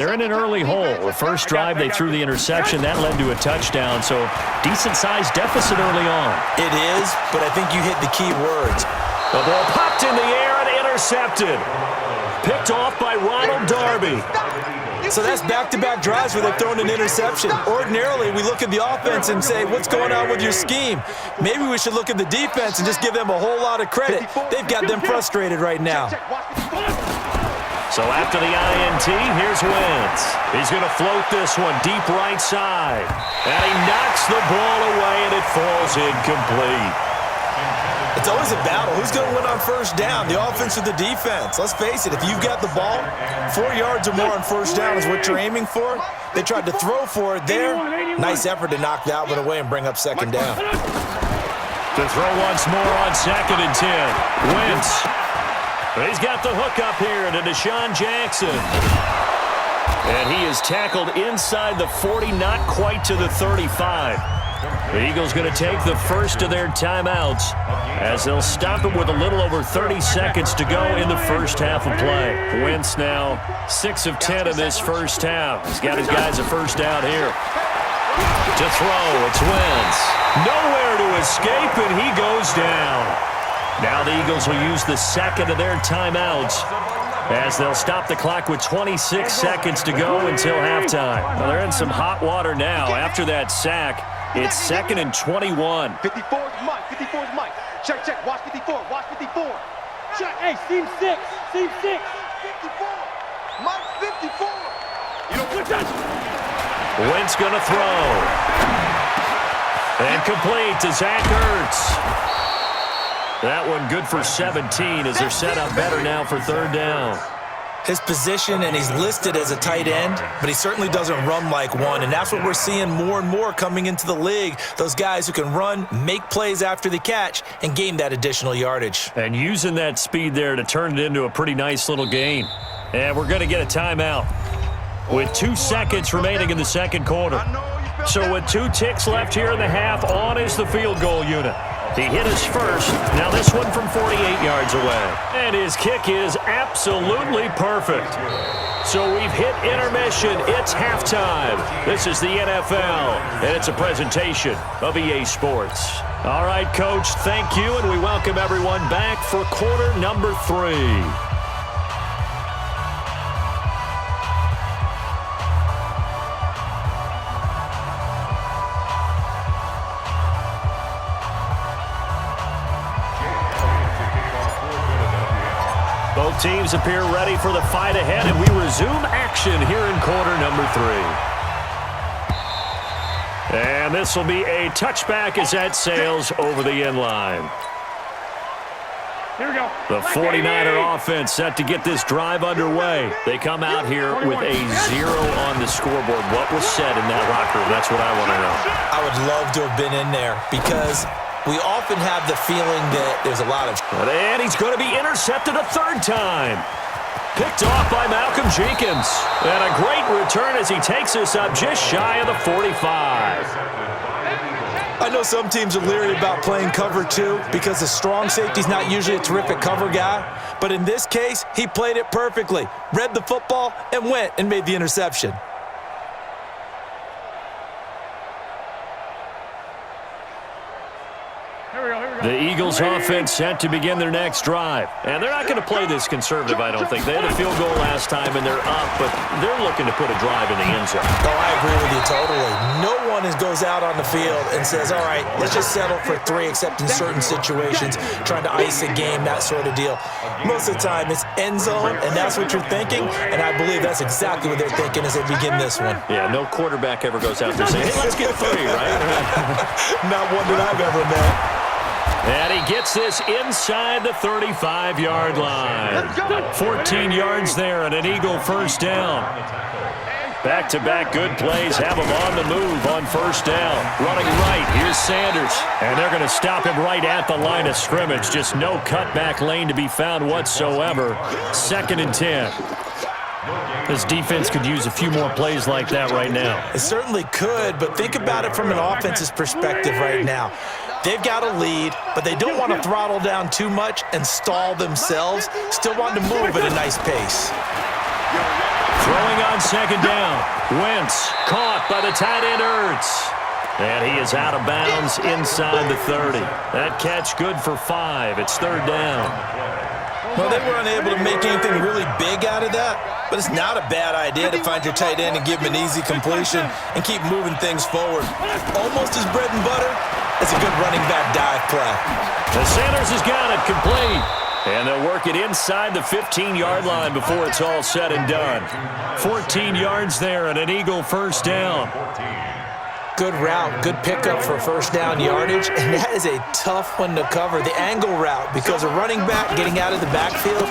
They're in an early hole. The first drive, they threw the interception. That led to a touchdown, so decent-sized deficit early on. It is, but I think you hit the key words. The ball popped in the air and intercepted. Picked off by Ronald Darby. So that's back-to-back drives where they've thrown an interception. Ordinarily, we look at the offense and say, what's going on with your scheme? Maybe we should look at the defense and just give them a whole lot of credit. They've got them frustrated right now. So after the INT, here's Wentz. He's going to float this one deep right side. And he knocks the ball away, and it falls incomplete. It's always a battle. Who's going to win on first down, the offense or the defense? Let's face it, if you've got the ball, 4 yards or more on first down is what you're aiming for. They tried to throw for it there. Nice effort to knock that one away and bring up second down. To throw once more on 2nd and 10. Wentz. He's got the hook up here to Deshaun Jackson. And he is tackled inside the 40, not quite to the 35. The Eagles going to take the first of their timeouts as they'll stop it with a little over 30 seconds to go in the first half of play. Wentz now 6 of 10 in this first half. He's got his guys a first down here. To throw, it's Wentz. Nowhere to escape, and he goes down. Now the Eagles will use the second of their timeouts as they'll stop the clock with 26 seconds to go until halftime. Well, they're in some hot water now after that sack. It's 2nd and 21. 54 is Mike. 54 is Mike. Check, check. Watch 54. Watch 54. Check. Hey, seam 6. Seam 6. 54. Mike 54. You don't put that. Wentz going to throw. And complete to Zach Ertz. That one good for 17 as they're set up better now for third down. His position, and he's listed as a tight end, but he certainly doesn't run like one, and that's what we're seeing more and more coming into the league. Those guys who can run, make plays after the catch, and gain that additional yardage. And using that speed there to turn it into a pretty nice little gain. And we're going to get a timeout with 2 seconds remaining in the second quarter. So with 2 ticks left here in the half, on is the field goal unit. He hit his first. Now this one from 48 yards away. And his kick is absolutely perfect. So we've hit intermission. It's halftime. This is the NFL, and it's a presentation of EA Sports. All right, Coach, thank you, and we welcome everyone back for quarter number 3. Both teams appear ready for the fight ahead, and we resume action here in quarter number 3. And this will be a touchback as that sails over the end line. Here we go. The 49er offense set to get this drive underway. They come out here with a 0 on the scoreboard. What was said in that locker room? That's what I want to know. I would love to have been in there because we often have the feeling that there's a lot of... And he's going to be intercepted a third time. Picked off by Malcolm Jenkins. And a great return as he takes us up just shy of the 45. I know some teams are leery about playing cover 2 because the strong safety's not usually a terrific cover guy. But in this case, he played it perfectly, read the football, and went and made the interception. The Eagles offense set to begin their next drive. And they're not going to play this conservative, I don't think. They had a field goal last time, and they're up, but they're looking to put a drive in the end zone. Oh, I agree with you totally. No one goes out on the field and says, all right, let's just settle for 3, except in certain situations, trying to ice a game, that sort of deal. Most of the time, it's end zone, and that's what you're thinking, and I believe that's exactly what they're thinking as they begin this one. Yeah, no quarterback ever goes out there saying, hey, let's get 3, right? Not one that I've ever met. And he gets this inside the 35-yard line. 14 yards there and an Eagle first down. Back-to-back good plays have him on the move on first down. Running right, here's Sanders. And they're going to stop him right at the line of scrimmage. Just no cutback lane to be found whatsoever. 2nd and 10. This defense could use a few more plays like that right now. It certainly could, but think about it from an offense's perspective right now. They've got a lead, but they don't want to throttle down too much and stall themselves. Still want to move at a nice pace. Throwing on second down. Wentz caught by the tight end Ertz. And he is out of bounds inside the 30. That catch good for 5. It's third down. Well, they were unable to make anything really big out of that, but it's not a bad idea to find your tight end and give him an easy completion and keep moving things forward. Almost as bread and butter as a good running back dive play. The Sanders has got it complete. And they'll work it inside the 15-yard line before it's all said and done. 14 yards there and an Eagle first down. Good route, good pickup for first down yardage, and that is a tough one to cover, the angle route, because a running back getting out of the backfield,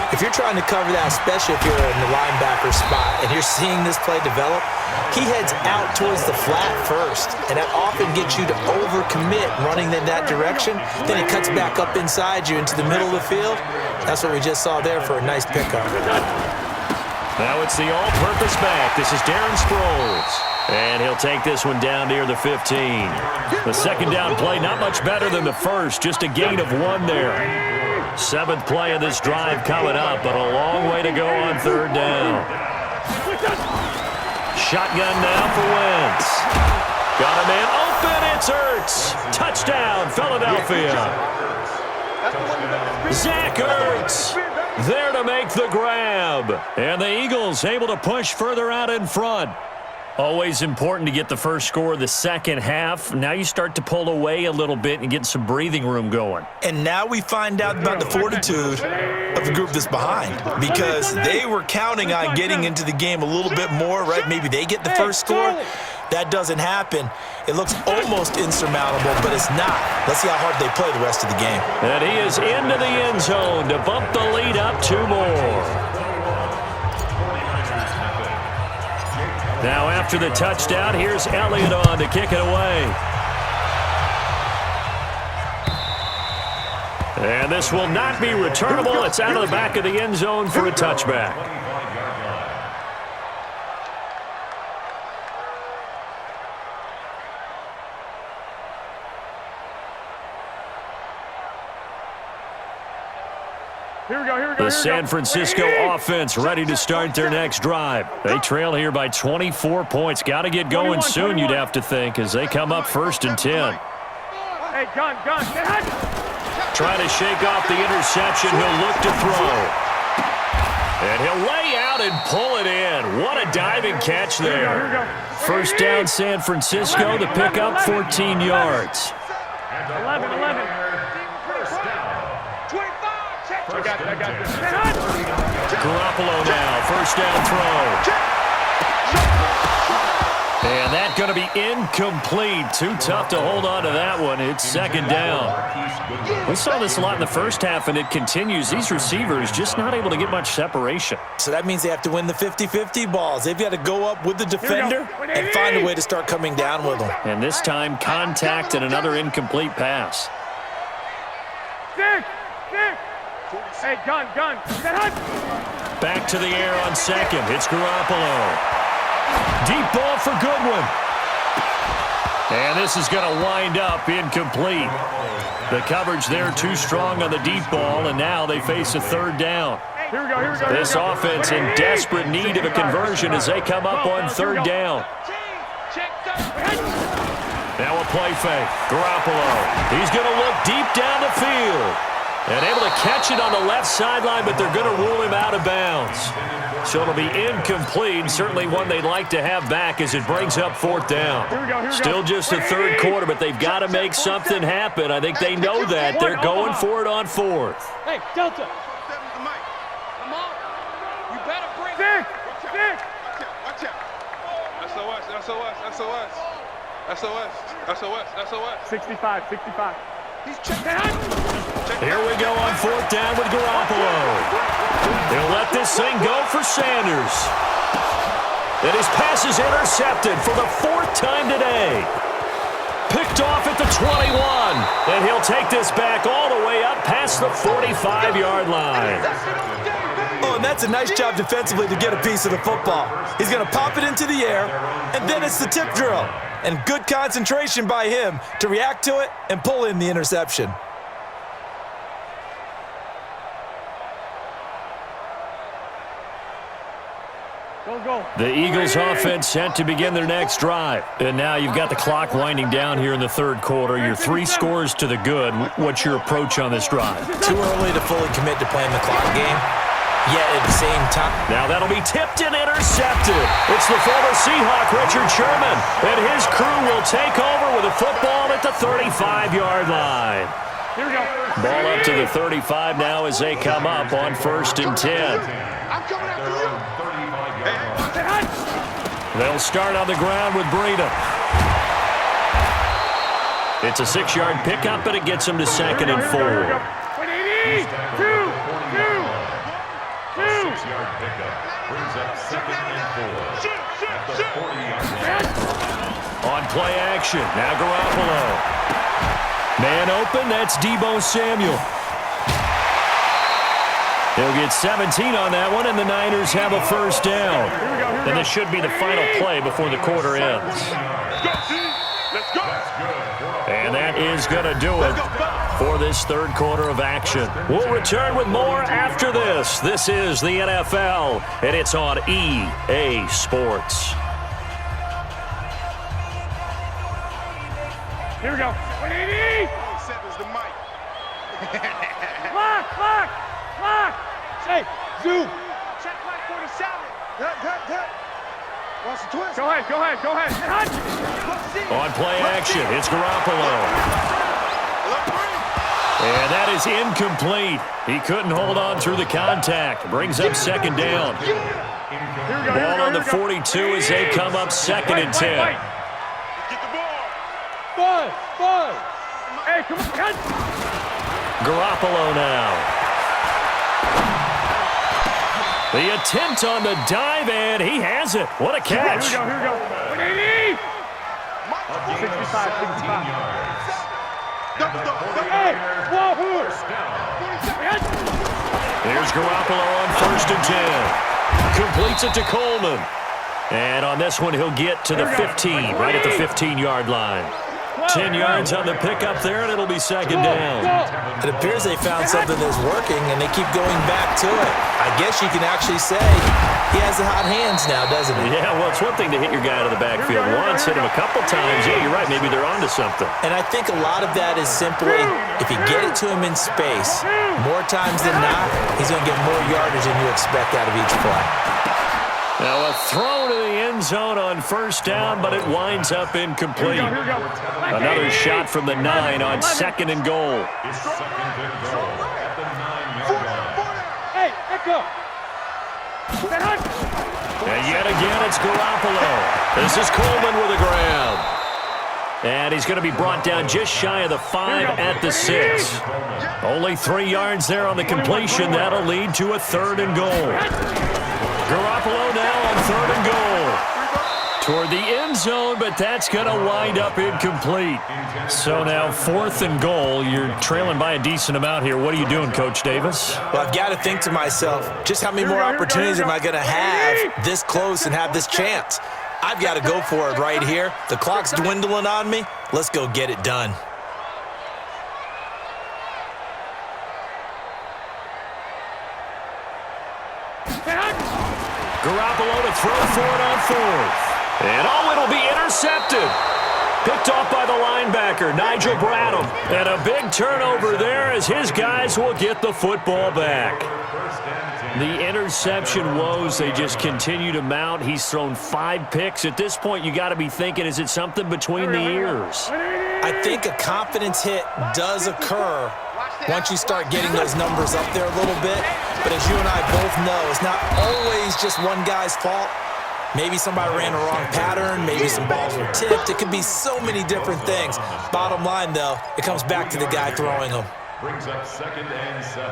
if you're trying to cover that, especially if you're in the linebacker spot and you're seeing this play develop, he heads out towards the flat first, and that often gets you to overcommit running in that direction. Then it cuts back up inside you into the middle of the field. That's what we just saw there for a nice pickup. Now it's the all-purpose back. This is Darren Sproles. And he'll take this one down near the 15. The second down play, not much better than the first, just a gain of 1 there. 7th play of this drive coming up, but a long way to go on third down. Shotgun now for Wentz. Got a man open, it's Ertz. Touchdown, Philadelphia. Zach Ertz there to make the grab. And the Eagles able to push further out in front. Always important to get the first score of the second half. Now you start to pull away a little bit and get some breathing room going. And now we find out about the fortitude of the group that's behind, because they were counting on getting into the game a little bit more, right? Maybe they get the first score. That doesn't happen. It looks almost insurmountable, but it's not. Let's see how hard they play the rest of the game. And he is into the end zone to bump the lead up 2 more. Now after the touchdown, here's Elliott on to kick it away. And this will not be returnable. It's out of the back of the end zone for a touchback. The San Francisco offense ready to start their next drive. They trail here by 24 points. Got to get going soon, you'd have to think, as they come up 1st and 10. Hey, gun. Trying to shake off the interception. He'll look to throw. And he'll lay out and pull it in. What a diving catch there. First down, San Francisco. The pickup, 14 yards. 11. Garoppolo now, first down throw. And that's going to be incomplete. Too tough to hold on to that one. It's second down. We saw this a lot in the first half, and it continues. These receivers just not able to get much separation. So that means they have to win the 50-50 balls. They've got to go up with the defender and find a way to start coming down with them. And this time, contact and another incomplete pass. Six. Hey, gun. Back to the air on second. It's Garoppolo. Deep ball for Goodwin. And this is going to wind up incomplete. The coverage there too strong on the deep ball, and now they face a third down. Here we go. This offense in desperate need of a conversion as they come up on third down. Now a play fake. Garoppolo. He's going to look deep down the field. And able to catch it on the left sideline, but they're going to rule him out of bounds. So it'll be incomplete, certainly one they'd like to have back as it brings up 4th down. Still just a third quarter, but they've got to make something happen. I think they know that. They're going for it on 4th. Hey, Delta. Come on. You better bring it. Watch out. SOS. 65. Here we go on 4th down with Garoppolo. They'll let this thing go for Sanders. And his pass is intercepted for the 4th time today. Picked off at the 21. And he'll take this back all the way up past the 45-yard line. Oh, and that's a nice job defensively to get a piece of the football. He's going to pop it into the air, and then it's the tip drill. And good concentration by him to react to it and pull in the interception. The Eagles offense set to begin their next drive. And now you've got the clock winding down here in the third quarter. You're 3 scores to the good. What's your approach on this drive? Too early to fully commit to playing the clock game. Yet at the same time. Now that'll be tipped and intercepted. It's the former Seahawk, Richard Sherman. And his crew will take over with a football at the 35-yard line. Here we go. Ball up to the 35 now as they come up on 1st and 10. I'm coming after you. They'll start on the ground with Breida. It's a 6-yard pickup, but it gets them to 2nd and 4. 6-yard pickup brings up 2nd and 4 at the 40-yard line. On play action, now Garoppolo. Man open, that's Deebo Samuel. They'll get 17 on that one, and the Niners have a first down. And this should be the final play before the quarter ends. Let's go. And that is going to do it for this third quarter of action. We'll return with more after this. This is the NFL, and it's on EA Sports. Here we go. 180. 7's the mic. Lock. Hey, zoom. Check back 47. Hut. Watch the twist. Go ahead. On play action, it's Garoppolo. And that is incomplete. He couldn't hold on through the contact. Brings up 2nd down. Ball on the 42 as they come up 2nd and 10. Get the ball. Buzz. Hey, come on. Garoppolo now. The attempt on the dive, and he has it. What a catch. Here we go. 180. 65. Hey, Wahoo. There's Garoppolo on 1st and 10. Completes it to Coleman. And on this one, he'll get to the 15, right at the 15-yard line. 10 yards on the pickup there, and it'll be 2nd down. It appears they found something that's working, and they keep going back to it. I guess you can actually say he has the hot hands now, doesn't he? Yeah, well, it's one thing to hit your guy out of the backfield once, hit him a couple times. Yeah, you're right. Maybe they're onto something. And I think a lot of that is simply, if you get it to him in space, more times than not, he's going to get more yardage than you expect out of each play. Now a throw to the end zone on 1st down, but it winds up incomplete. Another shot from the 9 on 2nd and goal. It's 2nd and goal at the 9-yard line. Hey, echo. And yet again, it's Garoppolo. This is Coleman with the grab. And he's going to be brought down just shy of the 5 at the 6. Only 3 yards there on the completion. That'll lead to a 3rd and goal. Garoppolo now on 3rd and goal. Toward the end zone, but that's going to wind up incomplete. So now 4th and goal. You're trailing by a decent amount here. What are you doing, Coach Davis? Well, I've got to think to myself, just how many more opportunities am I going to have this close and have this chance? I've got to go for it right here. The clock's dwindling on me. Let's go get it done. Garoppolo to throw for it on 4th. And it'll be intercepted. Picked off by the linebacker, Nigel Bradham. And a big turnover there as his guys will get the football back. The interception woes, they just continue to mount. He's thrown 5 picks. At this point, you got to be thinking, is it something between the ears? I think a confidence hit does occur once you start getting those numbers up there a little bit. But as you and I both know, it's not always just one guy's fault. Maybe somebody ran a wrong pattern. Maybe some balls were tipped. It could be so many different things. Bottom line, though, it comes back to the guy throwing them. Brings up 2nd and 7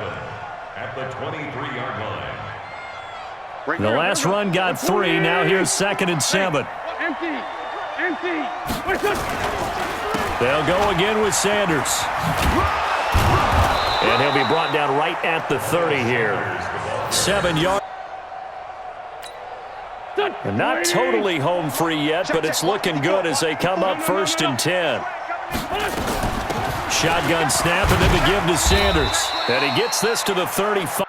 at the 23-yard line. The last run got 3. Now here's 2nd and 7. Empty. They'll go again with Sanders. And he'll be brought down right at the 30 here. 7 yards. And not totally home free yet, but it's looking good as they come up 1st and 10. Shotgun snap, and then the give to Sanders. And he gets this to the 35.